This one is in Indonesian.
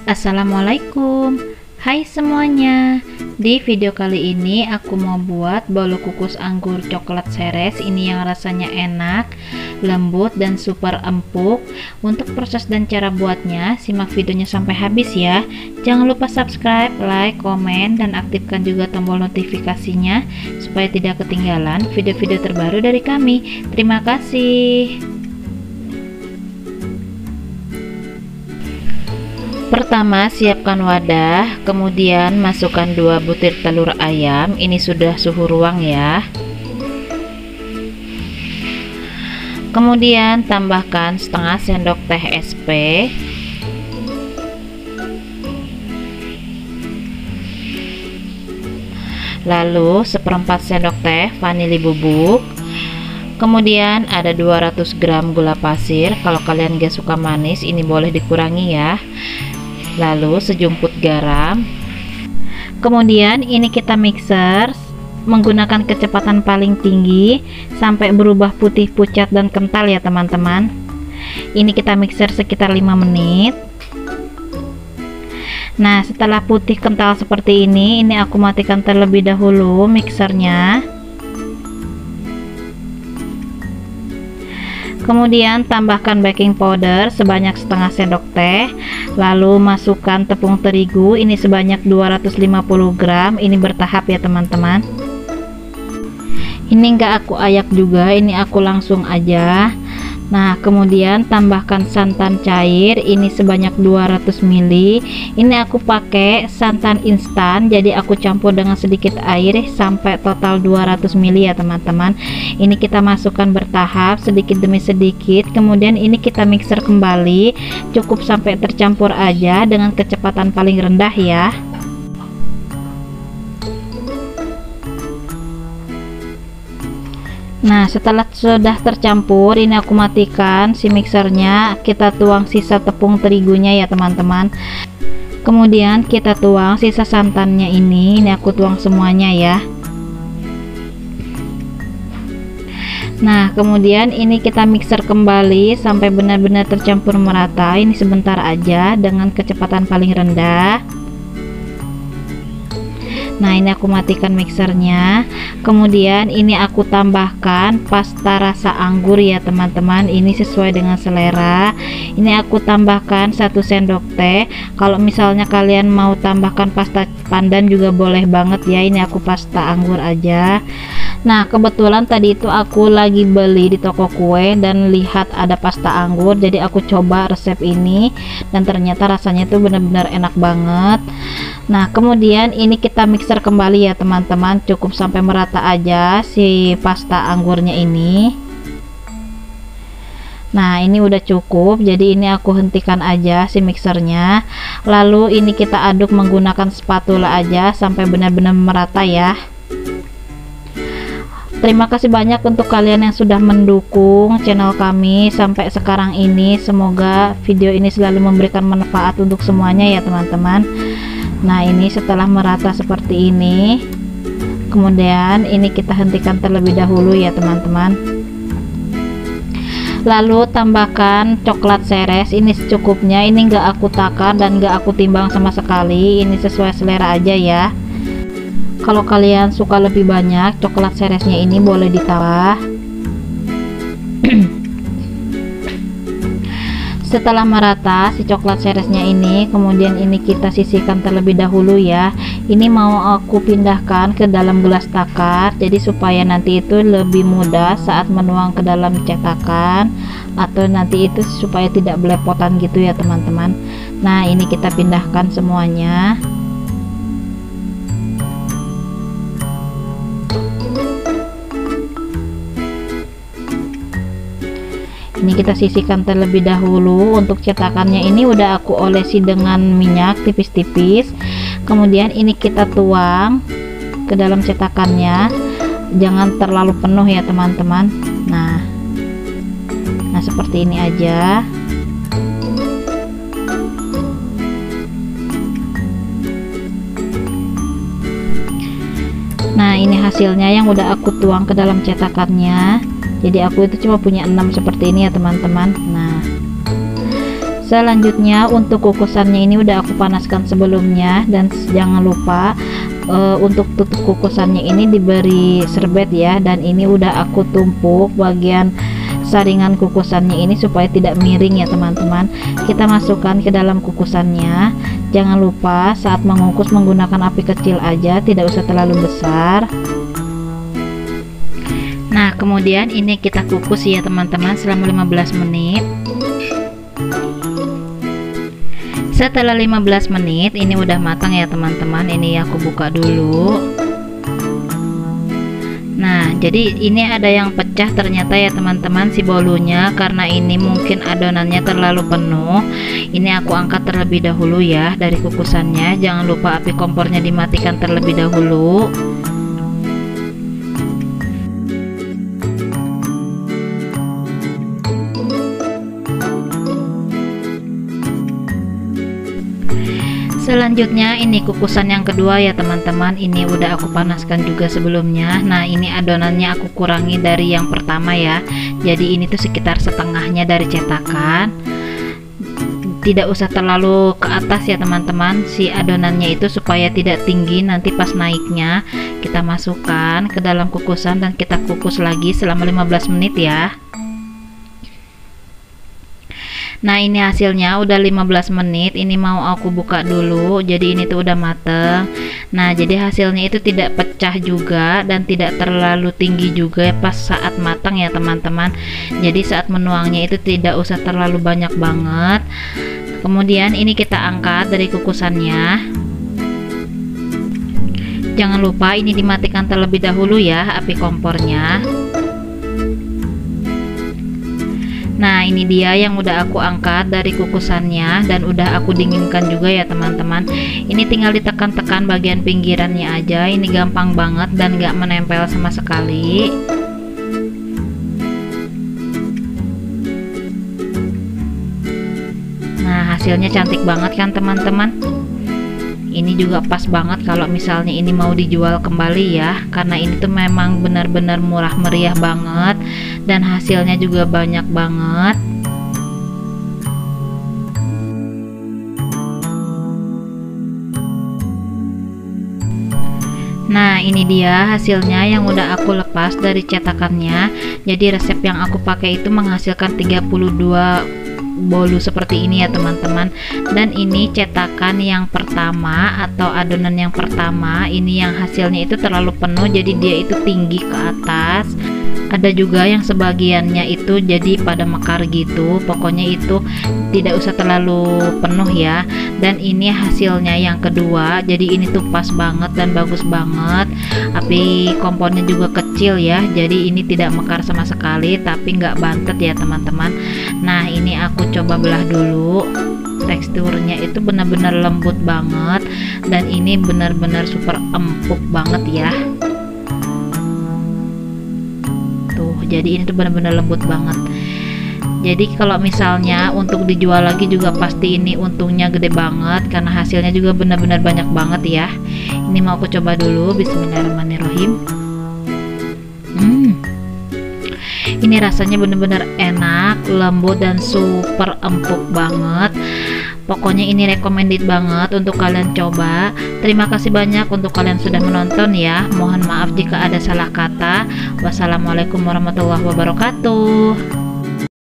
Assalamualaikum. Hai semuanya. Di video kali ini aku mau buat bolu kukus anggur coklat seres. Ini yang rasanya enak, lembut dan super empuk. Untuk proses dan cara buatnya, simak videonya sampai habis ya. Jangan lupa subscribe, like, komen, dan aktifkan juga tombol notifikasinya supaya tidak ketinggalan video-video terbaru dari kami. Terima kasih. Pertama, siapkan wadah, kemudian masukkan 2 butir telur ayam. Ini sudah suhu ruang ya. Kemudian tambahkan setengah sendok teh SP, lalu seperempat sendok teh vanili bubuk. Kemudian ada 200 gram gula pasir. Kalau kalian gak suka manis, ini boleh dikurangi ya. Lalu sejumput garam. Kemudian ini kita mixer menggunakan kecepatan paling tinggi sampai berubah putih pucat dan kental ya teman-teman. Ini kita mixer sekitar 5 menit. Nah, setelah putih kental seperti ini aku matikan terlebih dahulu mixernya. Kemudian tambahkan baking powder sebanyak setengah sendok teh, lalu masukkan tepung terigu ini sebanyak 250 gram. Ini bertahap ya teman-teman. Ini enggak aku ayak juga, ini aku langsung aja. Nah, kemudian tambahkan santan cair ini sebanyak 200 ml. Ini aku pakai santan instan, jadi aku campur dengan sedikit air sampai total 200 ml ya teman-teman. Ini kita masukkan bertahap sedikit demi sedikit. Kemudian ini kita mixer kembali, cukup sampai tercampur aja dengan kecepatan paling rendah ya. Nah, setelah sudah tercampur, ini aku matikan si mixernya. Kita tuang sisa tepung terigunya ya teman-teman. Kemudian kita tuang sisa santannya ini aku tuang semuanya ya. Nah, kemudian ini kita mixer kembali sampai benar-benar tercampur merata. Ini sebentar aja dengan kecepatan paling rendah. Nah, ini aku matikan mixernya. Kemudian ini aku tambahkan pasta rasa anggur ya teman-teman. Ini sesuai dengan selera. Ini aku tambahkan 1 sendok teh. Kalau misalnya kalian mau tambahkan pasta pandan juga boleh banget ya. Ini aku pasta anggur aja. Nah, kebetulan tadi itu aku lagi beli di toko kue dan lihat ada pasta anggur, jadi aku coba resep ini dan ternyata rasanya tuh benar-benar enak banget. Nah, kemudian ini kita mixer kembali ya teman-teman, cukup sampai merata aja si pasta anggurnya ini. Nah, ini udah cukup, jadi ini aku hentikan aja si mixernya. Lalu ini kita aduk menggunakan spatula aja sampai benar-benar merata ya. Terima kasih banyak untuk kalian yang sudah mendukung channel kami sampai sekarang ini. Semoga video ini selalu memberikan manfaat untuk semuanya ya teman-teman. Nah, ini setelah merata seperti ini, kemudian ini kita hentikan terlebih dahulu ya teman-teman. Lalu tambahkan coklat seres ini secukupnya. Ini enggak aku takar dan enggak aku timbang sama sekali. Ini sesuai selera aja ya. Kalau kalian suka lebih banyak coklat seresnya ini boleh ditambah. Setelah merata si coklat seresnya ini, kemudian ini kita sisihkan terlebih dahulu ya. Ini mau aku pindahkan ke dalam gelas takar, jadi supaya nanti itu lebih mudah saat menuang ke dalam cetakan, atau nanti itu supaya tidak belepotan gitu ya teman-teman. Nah, ini kita pindahkan semuanya. Ini kita sisihkan terlebih dahulu. Untuk cetakannya ini udah aku olesi dengan minyak tipis-tipis. Kemudian ini kita tuang ke dalam cetakannya, jangan terlalu penuh ya teman-teman. Nah, seperti ini aja. Nah, ini hasilnya yang udah aku tuang ke dalam cetakannya. Jadi aku itu cuma punya 6 seperti ini ya teman-teman. Nah, Selanjutnya untuk kukusannya ini udah aku panaskan sebelumnya, dan jangan lupa untuk tutup kukusannya ini diberi serbet ya, dan ini udah aku tumpuk bagian saringan kukusannya ini supaya tidak miring ya teman-teman. Kita masukkan ke dalam kukusannya. Jangan lupa saat mengukus menggunakan api kecil aja, tidak usah terlalu besar. Nah kemudian ini kita kukus ya teman-teman selama 15 menit. Setelah 15 menit ini udah matang ya teman-teman. Ini aku buka dulu. Nah jadi ini ada yang pecah ternyata ya teman-teman, si bolunya, karena ini mungkin adonannya terlalu penuh. Ini aku angkat terlebih dahulu ya dari kukusannya. Jangan lupa api kompornya dimatikan terlebih dahulu. Selanjutnya ini kukusan yang kedua ya teman-teman. Ini udah aku panaskan juga sebelumnya. Nah ini adonannya aku kurangi dari yang pertama ya, jadi ini tuh sekitar setengahnya dari cetakan. Tidak usah terlalu ke atas ya teman-teman si adonannya itu, supaya tidak tinggi. Nanti pas naiknya kita masukkan ke dalam kukusan dan kita kukus lagi selama 15 menit ya. Nah ini hasilnya udah 15 menit. Ini mau aku buka dulu. Jadi ini tuh udah mateng. Nah jadi hasilnya itu tidak pecah juga dan tidak terlalu tinggi juga pas saat matang ya teman-teman. Jadi saat menuangnya itu tidak usah terlalu banyak banget. Kemudian ini kita angkat dari kukusannya. Jangan lupa ini dimatikan terlebih dahulu ya api kompornya. Nah ini dia yang udah aku angkat dari kukusannya dan udah aku dinginkan juga ya teman-teman. Ini tinggal ditekan-tekan bagian pinggirannya aja. Ini gampang banget dan gak menempel sama sekali. Nah hasilnya cantik banget kan teman-teman. Ini juga pas banget kalau misalnya ini mau dijual kembali ya, karena ini tuh memang benar-benar murah meriah banget dan hasilnya juga banyak banget. Nah ini dia hasilnya yang udah aku lepas dari cetakannya. Jadi resep yang aku pakai itu menghasilkan 32 bolu seperti ini ya teman-teman. Dan ini cetakan yang pertama atau adonan yang pertama, ini yang hasilnya itu terlalu penuh, jadi dia itu tinggi ke atas. Ada juga yang sebagiannya itu jadi pada mekar gitu. Pokoknya itu tidak usah terlalu penuh ya. Dan ini hasilnya yang kedua. Jadi ini tuh pas banget dan bagus banget. Api kompornya juga kecil ya. Jadi ini tidak mekar sama sekali, tapi nggak bantet ya teman-teman. Nah ini aku coba belah dulu. Teksturnya itu benar-benar lembut banget dan ini benar-benar super empuk banget ya. Jadi ini tuh benar-benar lembut banget. Jadi kalau misalnya untuk dijual lagi juga pasti ini untungnya gede banget karena hasilnya juga benar-benar banyak banget ya. Ini mau aku coba dulu. Bismillahirrahmanirrahim. Ini rasanya benar-benar enak, lembut dan super empuk banget. Pokoknya ini recommended banget untuk kalian coba. Terima kasih banyak untuk kalian sudah menonton ya. Mohon maaf jika ada salah kata. Wassalamualaikum warahmatullahi wabarakatuh.